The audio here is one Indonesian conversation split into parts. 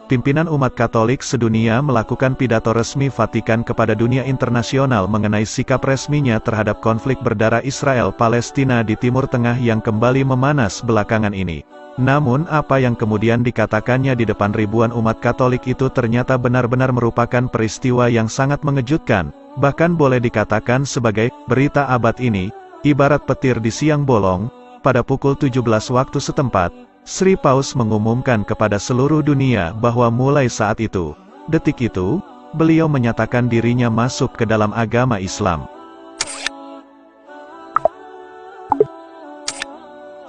pimpinan umat Katolik sedunia melakukan pidato resmi Vatikan kepada dunia internasional mengenai sikap resminya terhadap konflik berdarah Israel-Palestina di Timur Tengah yang kembali memanas belakangan ini. Namun apa yang kemudian dikatakannya di depan ribuan umat Katolik itu ternyata benar-benar merupakan peristiwa yang sangat mengejutkan, bahkan boleh dikatakan sebagai berita abad ini, ibarat petir di siang bolong. Pada pukul 17 waktu setempat, Sri Paus mengumumkan kepada seluruh dunia bahwa mulai saat itu, detik itu, beliau menyatakan dirinya masuk ke dalam agama Islam.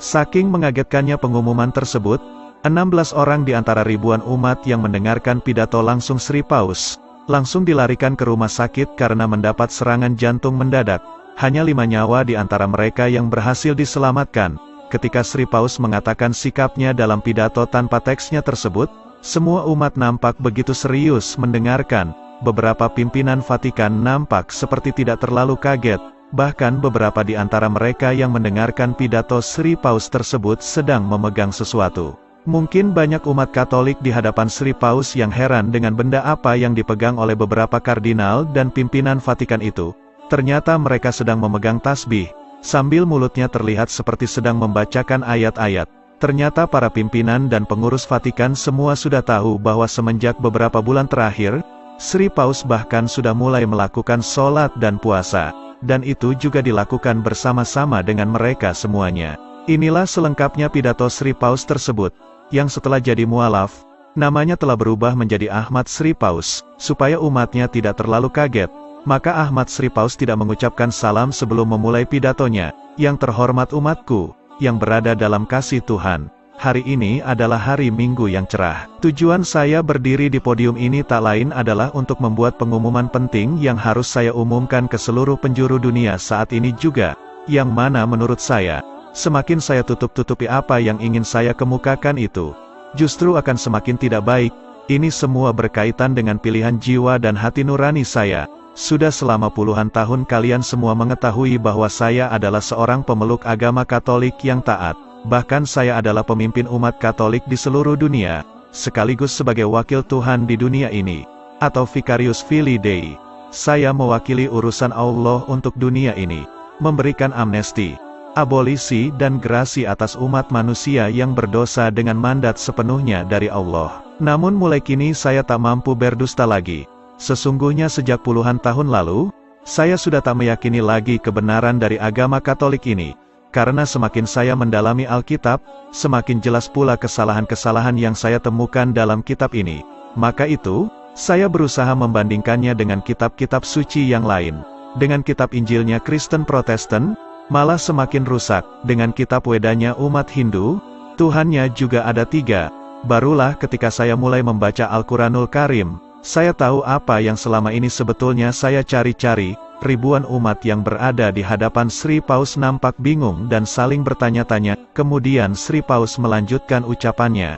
Saking mengagetkannya pengumuman tersebut, 16 orang di antara ribuan umat yang mendengarkan pidato langsung Sri Paus, langsung dilarikan ke rumah sakit karena mendapat serangan jantung mendadak. Hanya 5 nyawa di antara mereka yang berhasil diselamatkan. Ketika Sri Paus mengatakan sikapnya dalam pidato tanpa teksnya tersebut, semua umat nampak begitu serius mendengarkan. Beberapa pimpinan Vatikan nampak seperti tidak terlalu kaget, bahkan beberapa di antara mereka yang mendengarkan pidato Sri Paus tersebut sedang memegang sesuatu. Mungkin banyak umat Katolik di hadapan Sri Paus yang heran dengan benda apa yang dipegang oleh beberapa kardinal dan pimpinan Vatikan itu. Ternyata mereka sedang memegang tasbih, sambil mulutnya terlihat seperti sedang membacakan ayat-ayat. Ternyata para pimpinan dan pengurus Vatikan semua sudah tahu bahwa semenjak beberapa bulan terakhir, Sri Paus bahkan sudah mulai melakukan sholat dan puasa, dan itu juga dilakukan bersama-sama dengan mereka semuanya. Inilah selengkapnya pidato Sri Paus tersebut, yang setelah jadi mualaf, namanya telah berubah menjadi Ahmad Sri Paus, supaya umatnya tidak terlalu kaget. Maka Ahmad Sri Paus tidak mengucapkan salam sebelum memulai pidatonya. Yang terhormat umatku, yang berada dalam kasih Tuhan, hari ini adalah hari Minggu yang cerah. Tujuan saya berdiri di podium ini tak lain adalah untuk membuat pengumuman penting yang harus saya umumkan ke seluruh penjuru dunia saat ini juga, yang mana menurut saya, semakin saya tutup-tutupi apa yang ingin saya kemukakan itu, justru akan semakin tidak baik. Ini semua berkaitan dengan pilihan jiwa dan hati nurani saya. Sudah selama puluhan tahun kalian semua mengetahui bahwa saya adalah seorang pemeluk agama Katolik yang taat. Bahkan saya adalah pemimpin umat Katolik di seluruh dunia, sekaligus sebagai wakil Tuhan di dunia ini, atau Vicarius Filii Dei. Saya mewakili urusan Allah untuk dunia ini, memberikan amnesti, abolisi dan grasi atas umat manusia yang berdosa dengan mandat sepenuhnya dari Allah. Namun mulai kini saya tak mampu berdusta lagi. Sesungguhnya sejak puluhan tahun lalu, saya sudah tak meyakini lagi kebenaran dari agama Katolik ini. Karena semakin saya mendalami Alkitab, semakin jelas pula kesalahan-kesalahan yang saya temukan dalam kitab ini. Maka itu, saya berusaha membandingkannya dengan kitab-kitab suci yang lain. Dengan kitab Injilnya Kristen Protestan, malah semakin rusak. Dengan kitab Wedanya umat Hindu, Tuhannya juga ada 3. Barulah ketika saya mulai membaca Al-Quranul Karim, saya tahu apa yang selama ini sebetulnya saya cari-cari. Ribuan umat yang berada di hadapan Sri Paus nampak bingung dan saling bertanya-tanya. Kemudian Sri Paus melanjutkan ucapannya.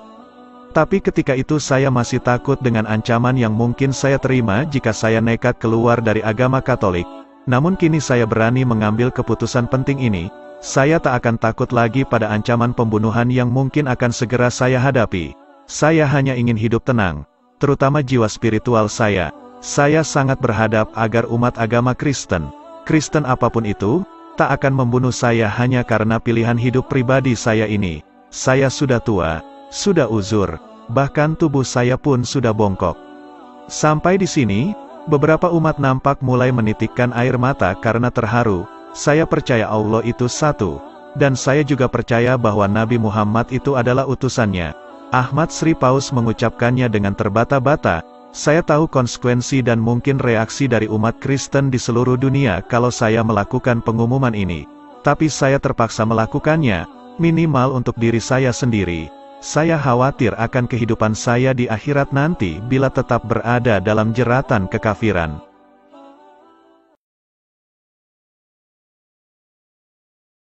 Tapi ketika itu saya masih takut dengan ancaman yang mungkin saya terima jika saya nekat keluar dari agama Katolik. Namun kini saya berani mengambil keputusan penting ini. Saya tak akan takut lagi pada ancaman pembunuhan yang mungkin akan segera saya hadapi. Saya hanya ingin hidup tenang, terutama jiwa spiritual saya. Saya sangat berharap agar umat agama Kristen apapun itu, tak akan membunuh saya hanya karena pilihan hidup pribadi saya ini. Saya sudah tua, sudah uzur, bahkan tubuh saya pun sudah bongkok. Sampai di sini, beberapa umat nampak mulai menitikkan air mata karena terharu. Saya percaya Allah itu satu, dan saya juga percaya bahwa Nabi Muhammad itu adalah utusannya. Ahmad Sri Paus mengucapkannya dengan terbata-bata. Saya tahu konsekuensi dan mungkin reaksi dari umat Kristen di seluruh dunia kalau saya melakukan pengumuman ini. Tapi saya terpaksa melakukannya, minimal untuk diri saya sendiri. Saya khawatir akan kehidupan saya di akhirat nanti bila tetap berada dalam jeratan kekafiran.